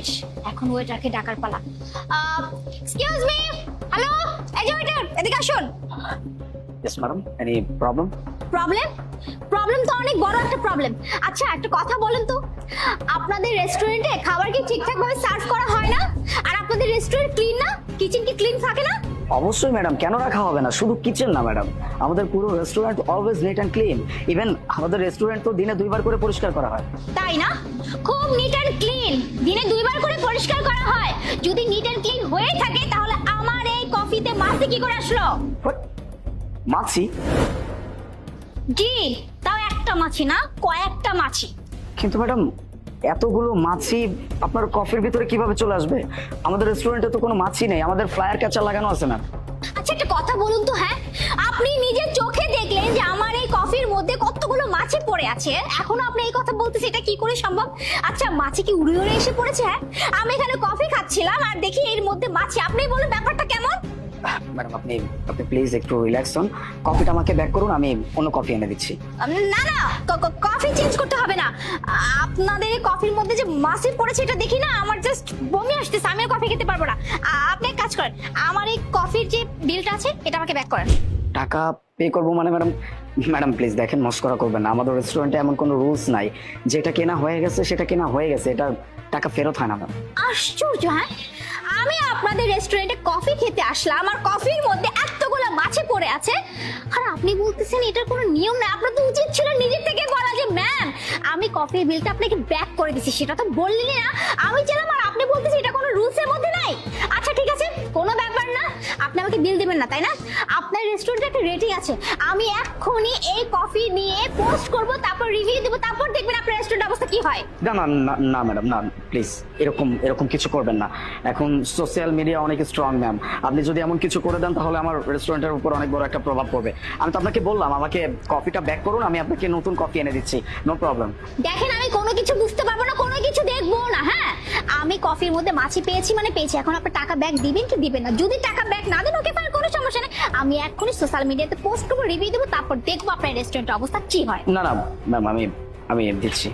শেষ, এখন ওয়েটারকে ডাকার পালা। এক্সকিউজ মি, হ্যালো, এই যে ওয়েটার, এদিকে আসুন। Yes madam, any problem? Problem? Problem তো অনেক বড় একটা প্রবলেম। আচ্ছা একটা কথা বলেন তো, আপনাদের রেস্টুরেন্টে খাবার কি ঠিকঠাক ভাবে সার্ভ করা হয় না? আর আপনাদের রেস্টুরেন্ট ক্লিন না? কিচেন কি ক্লিন থাকে না? অবশ্যই ম্যাডাম, কেন রাখা হবে না? শুধু কিচেন না ম্যাডাম, আমাদের পুরো restaurant always neat and clean. Even আমাদের রেস্টুরেন্ট তো দিনে 2বার করে পরিষ্কার করা হয়। তাই না? খুব নিট অ্যান্ড ক্লিন, দিনে 2বার করে পরিষ্কার করা হয়। যদি নিট অ্যান্ড ক্লিন হয়ে থাকে তাহলে আমার এই কফিতে মাছি কি করে আসলো? What? মাছি? জি, তাও একটা মাছি না, কয়েকটা মাছি। কিন্তু ম্যাডাম, এতগুলো মাছি আপনার কফির ভিতরে কিভাবে চলে আসবে? আমাদের রেস্টুরেন্টে তো কোনো মাছি নেই, আমাদের ফ্লায়ার ক্যাচার লাগানো আছে না। আচ্ছা একটা কথা বলুন তো, হ্যাঁ আপনি নিজের চোখে দেখলেন যে আমার এই কফির মধ্যে কতগুলো মাছি পড়ে আছে, এখনো আপনি এই কথা বলতেছেন, এটা কি করে সম্ভব? আচ্ছা মাছি কি উড়ে উড়ে এসে পড়েছে? হ্যাঁ আমি এখানে কফি খাচ্ছিলাম আর দেখি এর মধ্যে মাছি, আপনি বলুন ব্যাপারটা কেমন? ম্যাডাম আপনি আপনি প্লিজ একটু রিল্যাক্স হন, কফিটা আমাকে ব্যাক করুন, আমি অন্য কফি এনে দিচ্ছি। না না, কফি চেঞ্জ করতে হবে না। আপনাদের এই কফির মধ্যে যে মাছি পড়েছে এটা দেখি না আমার জাস্ট বমি আসতেছে, আমি আর কফি খেতে পারবো না। আপনি এক কাজ করেন, আমার এই কফির যে বিলটা আছে এটা আমাকে ব্যাক করেন। টাকা পে করবো মানে ম্যাডাম? ম্যাডাম প্লিজ দেখেন, মস্করা করবেন না, আমাদের রেস্টুরেন্টে এমন কোনো রুলস নাই, যেটা কেনা হয়ে গেছে সেটা কেনা হয়ে গেছে, এটা টাকা ফেরত হয় না ম্যাম। আশ্চর্য, হ্যাঁ আমি আপনাদের রেস্টুরেন্টে কফি খেতে আসলাম আর কফির মধ্যে এতগুলো মাছি পড়ে আছে, আর আপনি বলতেছেন এটার কোনো নিয়ম নাই? আপনার তো উচিত ছিল নিজের থেকে বলা যে ম্যাম আমি কফির বিলটা আপনাকে ব্যাক করে দিচ্ছি, সেটা তো বললেন না। আমি ছিলাম আর আপনি বলতেছেন এটা কোনো রুলসের মধ্যে নাই। আচ্ছা ঠিক আছে, কোনো ব্যাপার না, আপনি আমাকে বিল দিবেন না তাই না? আপনার রেস্টুরেন্টে একটা রেটিং আছে, আমি এক্ষুনি এই কফি নিয়ে পোস্ট করব, তারপর রিভিউ দেব, তারপর দেখবেন আপনার রেস্টুরেন্ট অবস্থা কি হয়। না না না না ম্যাডাম, না প্লিজ, এরকম এরকম কিছু করবেন না। এখন সোশ্যাল মিডিয়া অনেক স্ট্রং ম্যাম, আপনি যদি এমন কিছু করে দেন তাহলে আমার রেস্টুরেন্টের উপর অনেক বড় একটা প্রভাব পড়বে। আমি তো আপনাকে বললাম আমাকে কফিটা ব্যাক করুন, আমি আপনাকে নতুন কফি এনে দিচ্ছি, নো প্রবলেম। দেখেন আমি কোনো কিছু বুঝতে পারবো না, কোনো কিছু দেখবো না। হ্যাঁ আমি কফির মধ্যে মাছি পেয়েছি মানে পেয়েছি, এখন আপনার টাকা ব্যাক দিবেন কি দিবেন না? যদি টাকা ব্যাক না দেন ওকে ফাইন, কোনো সমস্যা নেই, আমি এক্ষুনি সোশ্যাল মিডিয়াতে পোস্ট করবো, রিভিউ দেবো, তারপর দেখবো আপনার রেস্টুরেন্টের অবস্থা কি হয়। না না ম্যাম, আমি আমি দিচ্ছি।